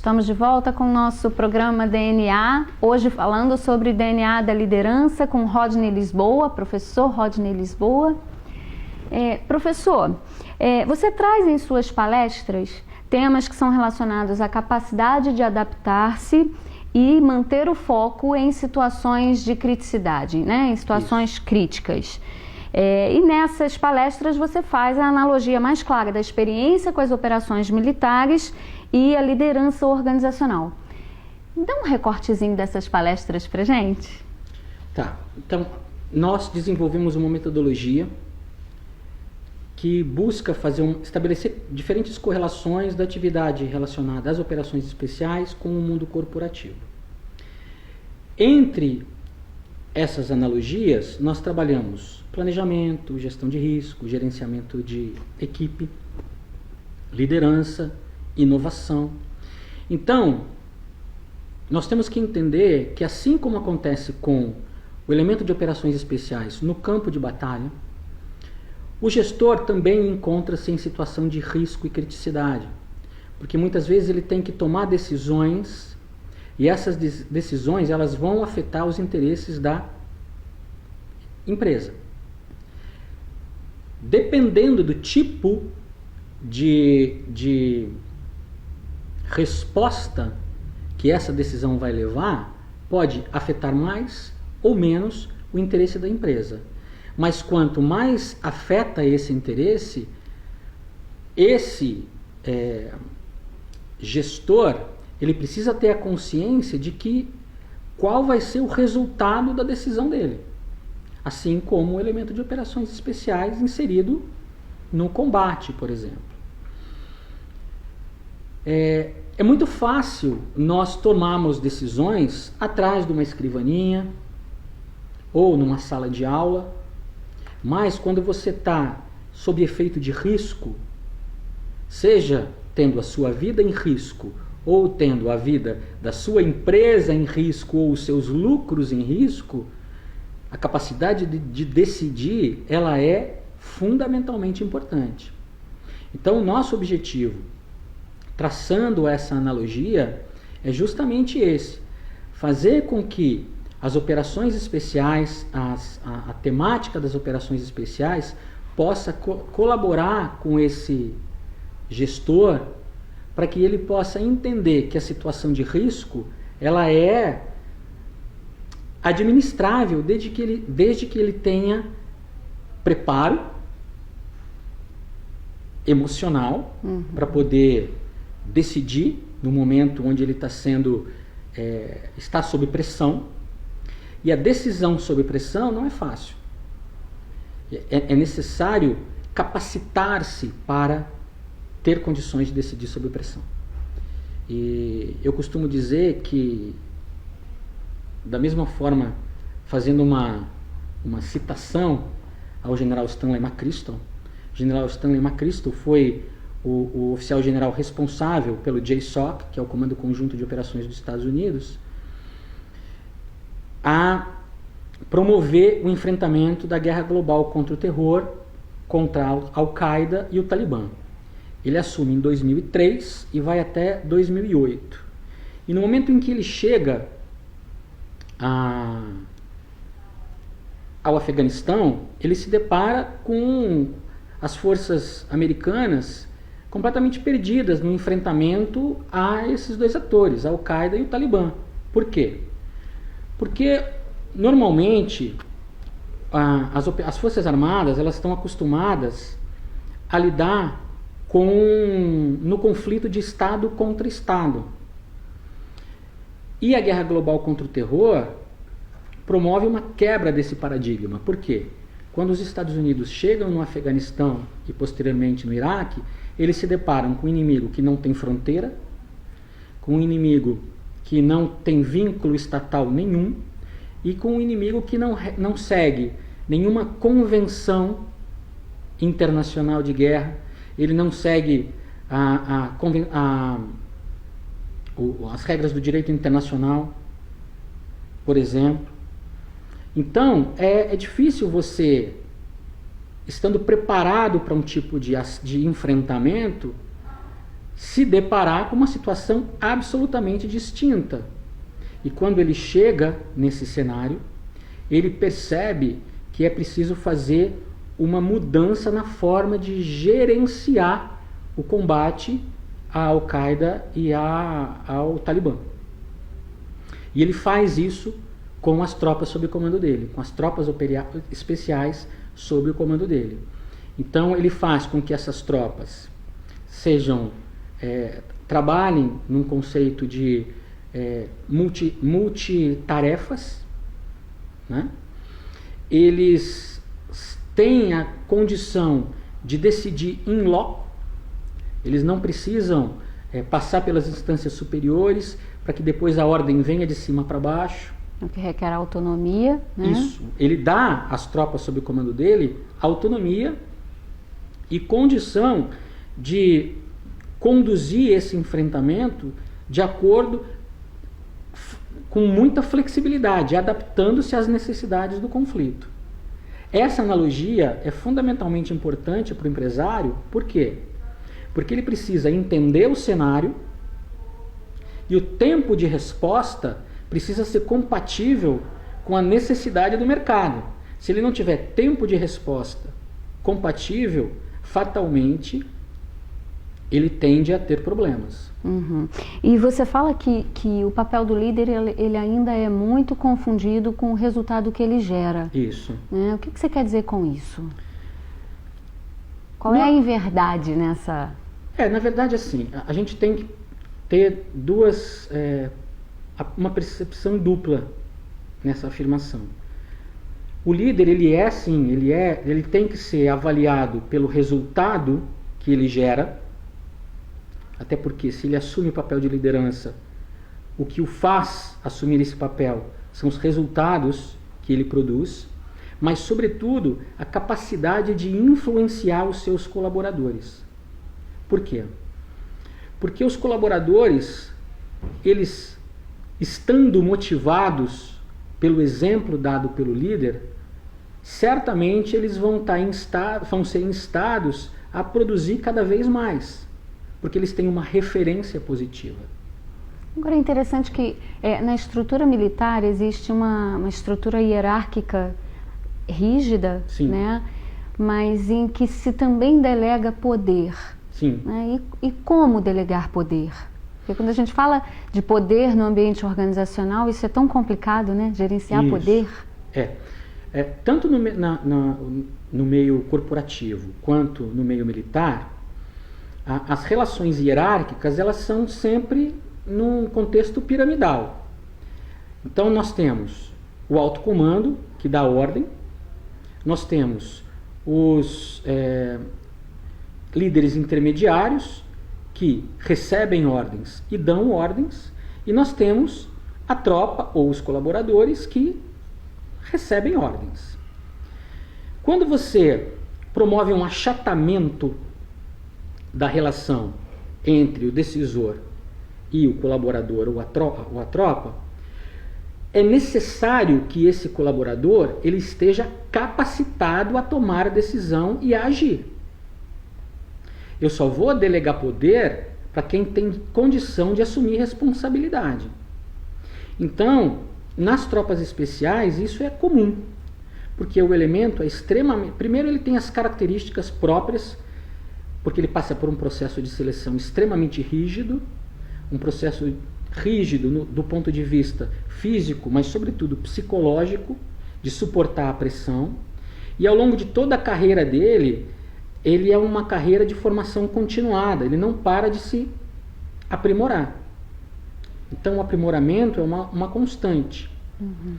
Estamos de volta com o nosso programa DNA, hoje falando sobre DNA da liderança com Rodney Lisboa, professor Rodney Lisboa. Professor, você traz em suas palestras temas que são relacionados à capacidade de adaptar-se e manter o foco em situações de criticidade, né? Em situações críticas. E nessas palestras você faz a analogia mais clara da experiência com as operações militares e a liderança organizacional. Dá um recortezinho dessas palestras pra gente? Tá, então nós desenvolvemos uma metodologia que busca estabelecer diferentes correlações da atividade relacionada às operações especiais com o mundo corporativo. Entre essas analogias, nós trabalhamos planejamento, gestão de risco, gerenciamento de equipe, liderança, inovação. Então, nós temos que entender que assim como acontece com o elemento de operações especiais no campo de batalha, o gestor também encontra-se em situação de risco e criticidade, porque muitas vezes ele tem que tomar decisões e essas decisões elas vão afetar os interesses da empresa. Dependendo do tipo de resposta que essa decisão vai levar, pode afetar mais ou menos o interesse da empresa. Mas quanto mais afeta esse interesse, esse gestor, ele precisa ter a consciência de qual vai ser o resultado da decisão dele. Assim como o elemento de operações especiais inserido no combate, por exemplo. É muito fácil nós tomarmos decisões atrás de uma escrivaninha ou numa sala de aula, mas quando você está sob efeito de risco, seja tendo a sua vida em risco ou tendo a vida da sua empresa em risco ou os seus lucros em risco, a capacidade de decidir, ela é fundamentalmente importante. Então, o nosso objetivo, traçando essa analogia, é justamente esse: fazer com que as operações especiais, a temática das operações especiais, possa colaborar com esse gestor para que ele possa entender que a situação de risco ela é administrável desde que ele tenha preparo emocional para poder decidir no momento onde ele está sob pressão. E a decisão sob pressão não é fácil. É necessário capacitar-se para ter condições de decidir sob pressão. E eu costumo dizer que, da mesma forma, fazendo uma citação ao general Stanley McChrystal, o general Stanley McChrystal foi o oficial general responsável pelo JSOC, que é o Comando Conjunto de Operações dos Estados Unidos, a promover o enfrentamento da guerra global contra o terror, contra a Al-Qaeda e o Talibã. Ele assume em 2003 e vai até 2008. E no momento em que ele chega ao Afeganistão, ele se depara com as forças americanas completamente perdidas no enfrentamento a esses dois atores, a Al-Qaeda e o Talibã. Por quê? Porque, normalmente, as Forças Armadas elas estão acostumadas a lidar no conflito de Estado contra Estado. E a guerra global contra o terror promove uma quebra desse paradigma. Por quê? Quando os Estados Unidos chegam no Afeganistão e posteriormente no Iraque, eles se deparam com um inimigo que não tem fronteira, com um inimigo que não tem vínculo estatal nenhum e com um inimigo que não segue nenhuma convenção internacional de guerra, ele não segue as regras do direito internacional, por exemplo. Então, é difícil você, estando preparado para um tipo de enfrentamento, se deparar com uma situação absolutamente distinta. E quando ele chega nesse cenário, ele percebe que é preciso fazer uma mudança na forma de gerenciar o combate à Al-Qaeda e ao Talibã. E ele faz isso com as tropas sob o comando dele, com as tropas especiais sob o comando dele. Então ele faz com que essas tropas trabalhem num conceito de multitarefas, né? Eles têm a condição de decidir in loco, eles não precisam passar pelas instâncias superiores para que depois a ordem venha de cima para baixo. O que requer autonomia, né? Isso. Ele dá às tropas sob o comando dele autonomia e condição de conduzir esse enfrentamento de acordo com muita flexibilidade, adaptando-se às necessidades do conflito. Essa analogia é fundamentalmente importante para o empresário, por quê? Porque ele precisa entender o cenário e o tempo de resposta precisa ser compatível com a necessidade do mercado. Se ele não tiver tempo de resposta compatível, fatalmente ele tende a ter problemas. Uhum. E você fala que o papel do líder ele ainda é muito confundido com o resultado que ele gera. Isso. Né? O que você quer dizer com isso? Qual é a inverdade nessa... Na verdade, assim, a gente tem que ter uma percepção dupla nessa afirmação. O líder, ele tem que ser avaliado pelo resultado que ele gera, até porque se ele assume o papel de liderança, o que o faz assumir esse papel são os resultados que ele produz, mas sobretudo a capacidade de influenciar os seus colaboradores. Por quê? Porque os colaboradores, eles estando motivados pelo exemplo dado pelo líder, certamente eles vão ser instados a produzir cada vez mais, porque eles têm uma referência positiva. Agora é interessante que na estrutura militar existe uma estrutura hierárquica rígida, Sim. Né? Mas em que se também delega poder. Sim. Né? E como delegar poder? Porque quando a gente fala de poder no ambiente organizacional, isso é tão complicado, né? Gerenciar Isso. poder. Tanto no meio corporativo quanto no meio militar, as relações hierárquicas elas são sempre num contexto piramidal. Então nós temos o alto comando, que dá ordem, nós temos os líderes intermediários, que recebem ordens e dão ordens, e nós temos a tropa ou os colaboradores que recebem ordens. Quando você promove um achatamento da relação entre o decisor e o colaborador ou a tropa, é necessário que esse colaborador ele esteja capacitado a tomar a decisão e a agir. Eu só vou delegar poder para quem tem condição de assumir responsabilidade. Então, nas tropas especiais, isso é comum, porque o elemento é extremamente... Primeiro, ele tem as características próprias, porque ele passa por um processo de seleção extremamente rígido, um processo rígido do ponto de vista físico, mas sobretudo psicológico, de suportar a pressão. E ao longo de toda a carreira dele, ele é uma carreira de formação continuada, ele não para de se aprimorar. Então o aprimoramento é uma constante. Uhum.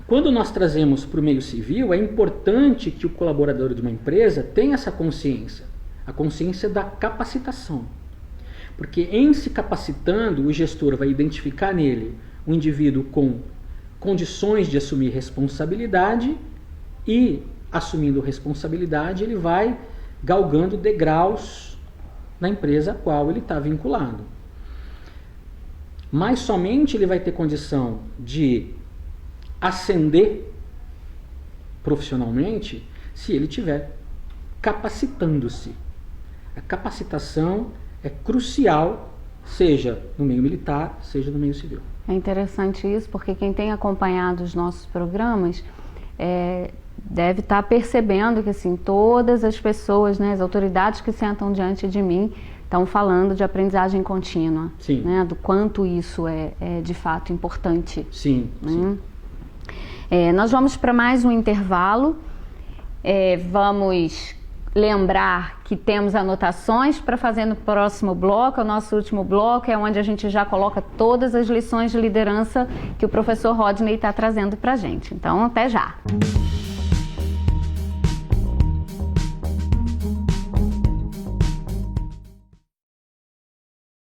Quando nós trazemos para o meio civil, é importante que o colaborador de uma empresa tenha essa consciência, a consciência da capacitação. Porque em se capacitando, o gestor vai identificar nele um indivíduo com condições de assumir responsabilidade e, assumindo responsabilidade, ele vai galgando degraus na empresa a qual ele está vinculado. Mas somente ele vai ter condição de ascender profissionalmente se ele estiver capacitando-se. A capacitação é crucial, seja no meio militar, seja no meio civil. É interessante isso, porque quem tem acompanhado os nossos programas deve estar percebendo que assim, todas as pessoas, né, as autoridades que sentam diante de mim estão falando de aprendizagem contínua, Sim. Né, do quanto isso é de fato importante. Sim, sim. Nós vamos para mais um intervalo, vamos lembrar que temos anotações para fazer no próximo bloco. O nosso último bloco é onde a gente já coloca todas as lições de liderança que o professor Rodney está trazendo para a gente. Então, até já!